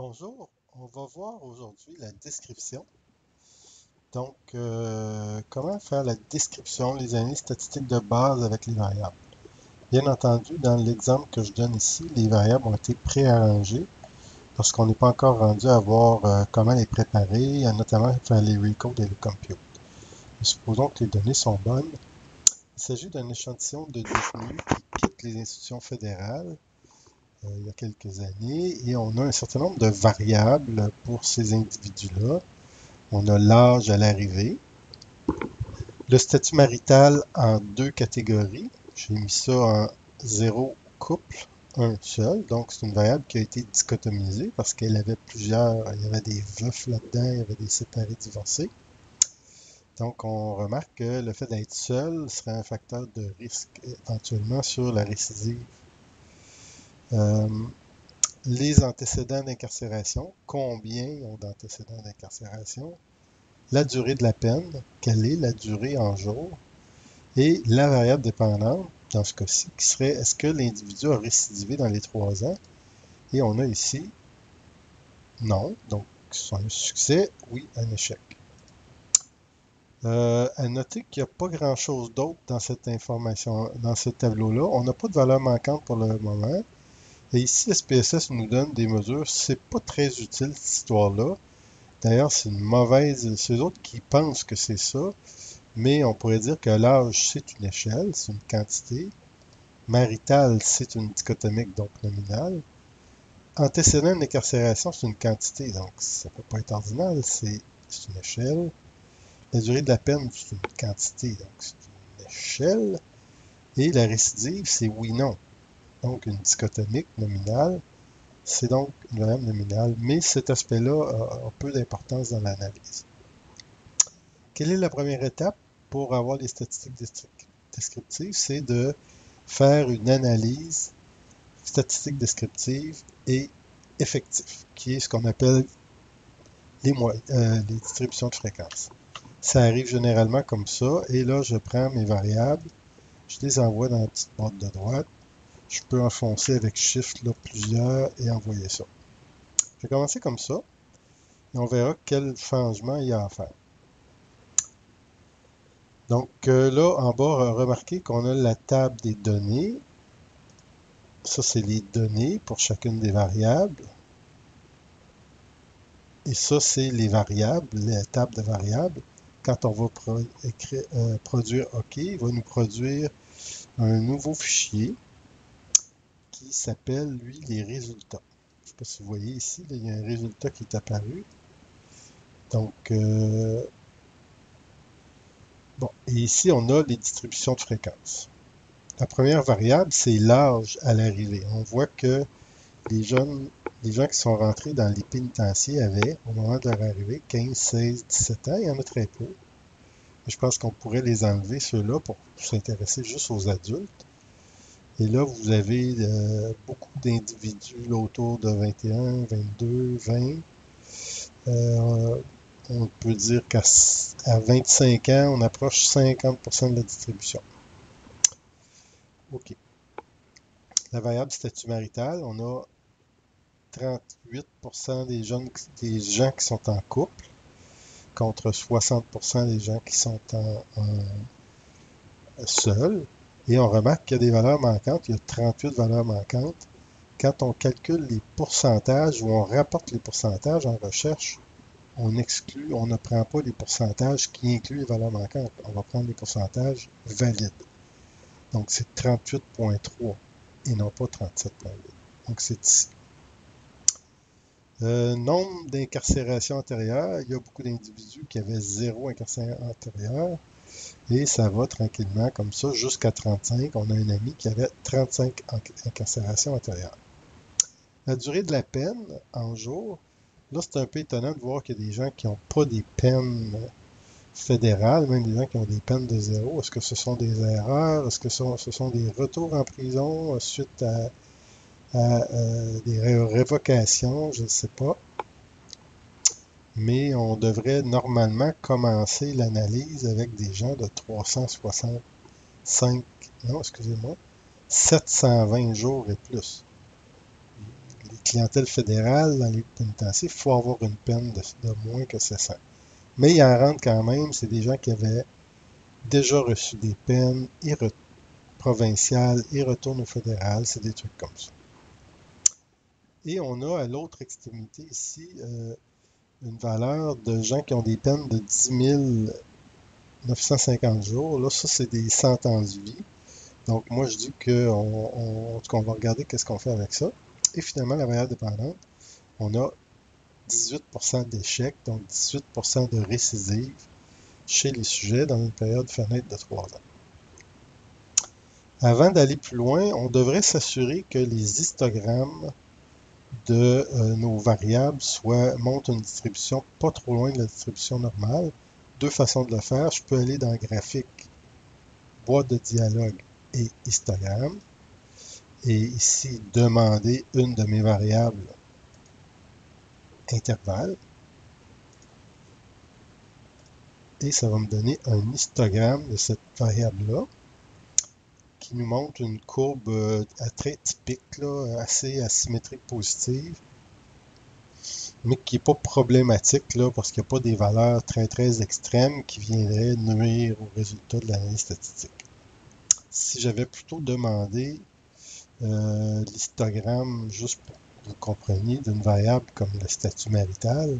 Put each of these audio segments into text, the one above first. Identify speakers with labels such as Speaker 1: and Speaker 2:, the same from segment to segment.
Speaker 1: Bonjour, on va voir aujourd'hui la description. Donc, comment faire la description, les analyses statistiques de base avec les variables. Bien entendu, dans l'exemple que je donne ici, les variables ont été préarrangées parce qu'on n'est pas encore rendu à voir comment les préparer, notamment faire les recode et les compute. Mais supposons que les données sont bonnes. Il s'agit d'un échantillon de détenus qui quittent les institutions fédérales il y a quelques années et on a un certain nombre de variables pour ces individus-là. On a l'âge à l'arrivée, le statut marital en deux catégories. J'ai mis ça en 0 couple, un seul. Donc, c'est une variable qui a été dichotomisée parce qu'elle avait plusieurs, il y avait des veufs là-dedans, il y avait des séparés divorcés. Donc, on remarque que le fait d'être seul serait un facteur de risque éventuellement sur la récidive. Euh, les antécédents d'incarcération, combien ont d'antécédents d'incarcération? La durée de la peine, quelle est la durée en jours, et la variable dépendante, dans ce cas-ci, qui serait est-ce que l'individu a récidivé dans les 3 ans? Et on a ici non, donc c'est un succès, oui, un échec. À noter qu'il n'y a pas grand-chose d'autre dans cette information, dans ce tableau-là. On n'a pas de valeur manquante pour le moment. Et ici, SPSS nous donne des mesures. C'est pas très utile, cette histoire-là. D'ailleurs, c'est une mauvaise. C'est eux autres qui pensent que c'est ça. Mais on pourrait dire que l'âge, c'est une échelle, c'est une quantité. Marital, c'est une dichotomique, donc nominale. Antécédent d'incarcération, c'est une quantité, donc ça ne peut pas être ordinal, c'est une échelle. La durée de la peine, c'est une quantité, donc c'est une échelle. Et la récidive, c'est oui-non. Donc une dichotomique nominale, c'est donc une variable nominale, mais cet aspect-là a peu d'importance dans l'analyse. Quelle est la première étape pour avoir les statistiques descriptives? C'est de faire une analyse statistique descriptive et effectif, qui est ce qu'on appelle les distributions de fréquence. Ça arrive généralement comme ça, et là, je prends mes variables, je les envoie dans la petite boîte de droite. Je peux enfoncer avec Shift là, plusieurs et envoyer ça. Je vais commencer comme ça, et on verra quel changement il y a à faire. Donc là, en bas, remarquez qu'on a la table des données. Ça, c'est les données pour chacune des variables. Et ça, c'est les variables, la table de variables. Quand on va produire OK, il va nous produire un nouveau fichier qui s'appelle, lui, les résultats. Je ne sais pas si vous voyez ici, là, il y a un résultat qui est apparu. Donc, bon, et ici, on a les distributions de fréquences. La première variable, c'est l'âge à l'arrivée. On voit que les gens qui sont rentrés dans les pénitenciers avaient, au moment de leur arrivée, 15, 16, 17 ans. Il y en a très peu. Je pense qu'on pourrait les enlever, ceux-là, pour s'intéresser juste aux adultes. Et là, vous avez beaucoup d'individus là, autour de 21, 22, 20. On peut dire qu'à 25 ans, on approche 50% de la distribution. OK. La variable statut marital, on a 38% des gens qui sont en couple contre 60% des gens qui sont seuls. Et on remarque qu'il y a des valeurs manquantes. Il y a 38 valeurs manquantes. Quand on calcule les pourcentages ou on rapporte les pourcentages en recherche, on exclut, on ne prend pas les pourcentages qui incluent les valeurs manquantes. On va prendre les pourcentages valides. Donc, c'est 38,3 et non pas 37,8. Donc, c'est ici. Nombre d'incarcérations antérieures. Il y a beaucoup d'individus qui avaient 0 incarcération antérieure. Et ça va tranquillement comme ça jusqu'à 35. On a un ami qui avait 35 incarcérations antérieures. La durée de la peine en jours, là c'est un peu étonnant de voir qu'il y a des gens qui n'ont pas des peines fédérales, même des gens qui ont des peines de 0. Est-ce que ce sont des erreurs? Est-ce que ce sont des retours en prison suite à des révocations? Je ne sais pas. Mais on devrait normalement commencer l'analyse avec des gens de 365, non, excusez-moi, 720 jours et plus. clientèle fédérale dans les pénitenciers, il faut avoir une peine de moins que 700. Mais il en rentre quand même, c'est des gens qui avaient déjà reçu des peines provinciales et retournent au fédéral, c'est des trucs comme ça. Et on a à l'autre extrémité ici une valeur de gens qui ont des peines de 10 950 jours. Là, ça, c'est des sentences de vie. Donc, moi, je dis qu'on va regarder qu'est-ce qu'on fait avec ça. Et finalement, la variable dépendante, on a 18% d'échecs, donc 18% de récidive chez les sujets dans une période fenêtre de 3 ans. Avant d'aller plus loin, on devrait s'assurer que les histogrammes de nos variables montrent une distribution pas trop loin de la distribution normale. Deux façons de le faire. Je peux aller dans graphique, boîte de dialogue et histogramme. Et ici, demander une de mes variables intervalle. Et ça va me donner un histogramme de cette variable-là qui nous montre une courbe très typique, là, assez asymétrique positive, mais qui n'est pas problématique là, parce qu'il n'y a pas des valeurs très très extrêmes qui viendraient nuire au résultat de l'analyse statistique. Si j'avais plutôt demandé l'histogramme, juste pour que vous compreniez, d'une variable comme le statut marital,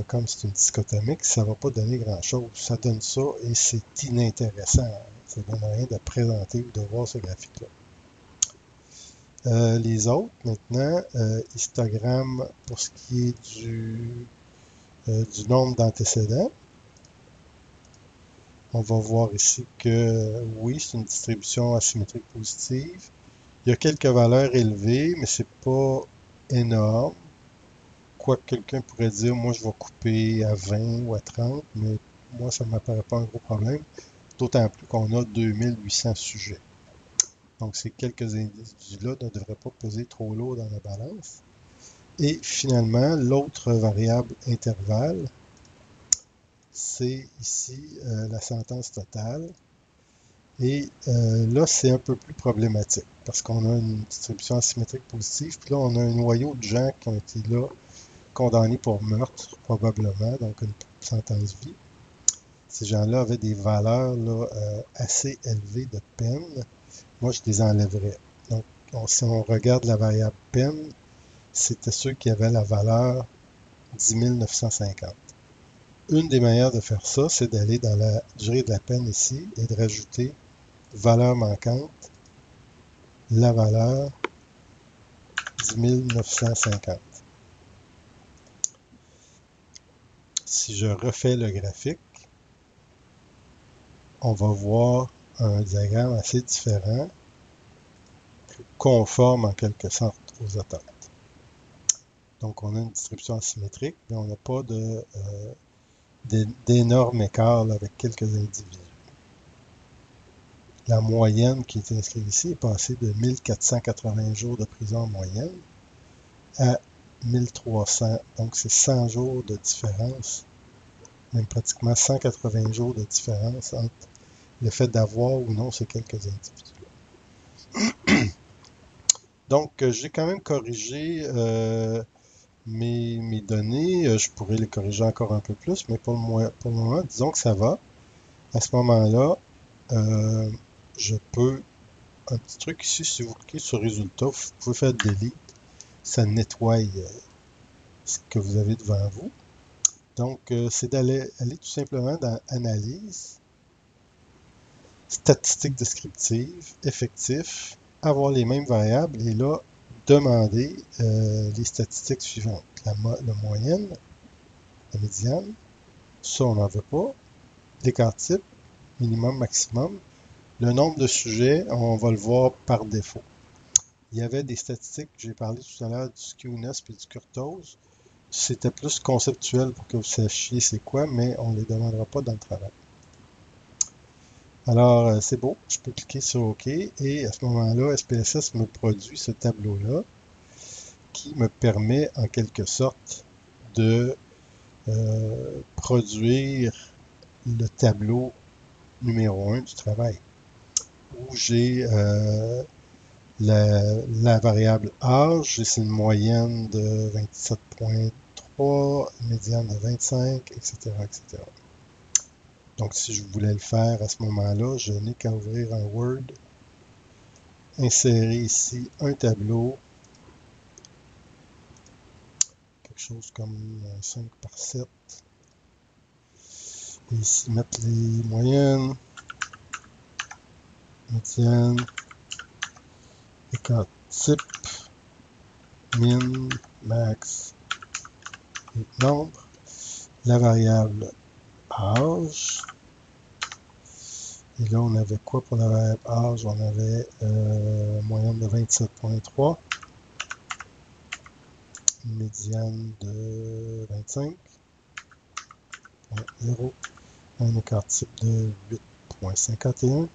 Speaker 1: comme c'est une dichotomique, ça ne va pas donner grand-chose. Ça donne ça et c'est inintéressant. Ça ne donne rien de présenter ou de voir ce graphique-là. Les autres, maintenant, histogramme pour ce qui est du nombre d'antécédents. On va voir ici que oui, c'est une distribution asymétrique positive. Il y a quelques valeurs élevées, mais c'est pas énorme. Quoique quelqu'un pourrait dire, moi je vais couper à 20 ou à 30, mais moi ça ne m'apparaît pas un gros problème, d'autant plus qu'on a 2800 sujets. Donc ces quelques individus-là ne devraient pas peser trop lourd dans la balance. Et finalement, l'autre variable intervalle, c'est ici la sentence totale. Et là, c'est un peu plus problématique parce qu'on a une distribution asymétrique positive. Puis là, on a un noyau de gens qui ont été là condamnés pour meurtre, probablement, donc une sentence vie. Ces gens-là avaient des valeurs là, assez élevées de peine. Moi, je les enlèverais. Donc, si on regarde la variable peine, c'était ceux qui avaient la valeur 10 950. Une des manières de faire ça, c'est d'aller dans la durée de la peine ici et de rajouter valeur manquante, la valeur 10 950. Si je refais le graphique, on va voir un diagramme assez différent, conforme en quelque sorte aux attentes. Donc, on a une distribution asymétrique, mais on n'a pas d'énormes écarts là, avec quelques individus. La moyenne qui est inscrite ici est passée de 1480 jours de prison en moyenne à 1300. Donc, c'est 100 jours de différence, même pratiquement 180 jours de différence entre le fait d'avoir ou non ces quelques individus-là. Donc, j'ai quand même corrigé mes données. Je pourrais les corriger encore un peu plus, mais pour le moment, disons que ça va. À ce moment-là, je peux, un petit truc ici, si vous cliquez sur résultat, vous pouvez faire delete, ça nettoie ce que vous avez devant vous. Donc, c'est aller tout simplement dans analyse, statistiques descriptives, effectifs, avoir les mêmes variables et là, demander les statistiques suivantes. La moyenne, la médiane, ça on n'en veut pas, l'écart type, minimum, maximum. Le nombre de sujets, on va le voir par défaut. Il y avait des statistiques, j'ai parlé tout à l'heure du skewness et du kurtose. C'était plus conceptuel pour que vous sachiez c'est quoi, mais on ne les demandera pas dans le travail. Alors, c'est beau, je peux cliquer sur OK et à ce moment-là, SPSS me produit ce tableau-là qui me permet en quelque sorte de produire le tableau numéro 1 du travail où j'ai La variable âge, c'est une moyenne de 27,3, une médiane de 25, etc., etc. Donc, si je voulais le faire à ce moment-là, je n'ai qu'à ouvrir un Word, insérer ici un tableau, quelque chose comme 5 par 7. Et ici, mettre les moyennes, médiane, écart type, min, max et nombre. La variable âge. Et là, on avait quoi pour la variable âge? On avait moyenne de 27,3, une médiane de 25,0, un écart type de 8,51,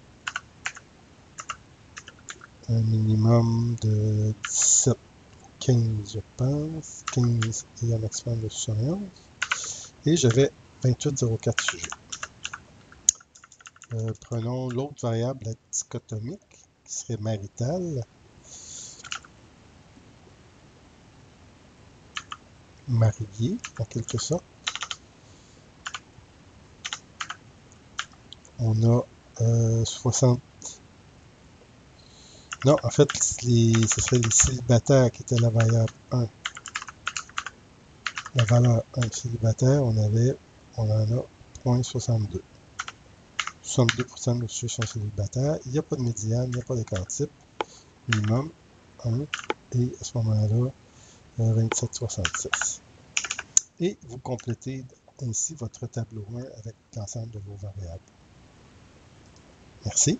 Speaker 1: un minimum de 17, 15 je pense, 15 et un maximum de 71, et j'avais 28,04 sujets. Prenons l'autre variable, la dichotomique, qui serait maritale. Marié, en quelque sorte. On a 60... Non, en fait, ce serait les célibataires qui étaient la variable 1. La valeur 1 célibataire, on en a 0,62. 62% de nos sujets sont célibataires. Il n'y a pas de médiane, il n'y a pas d'écart type. Minimum 1. Et à ce moment-là, 27,66. Et vous complétez ainsi votre tableau 1 avec l'ensemble de vos variables. Merci.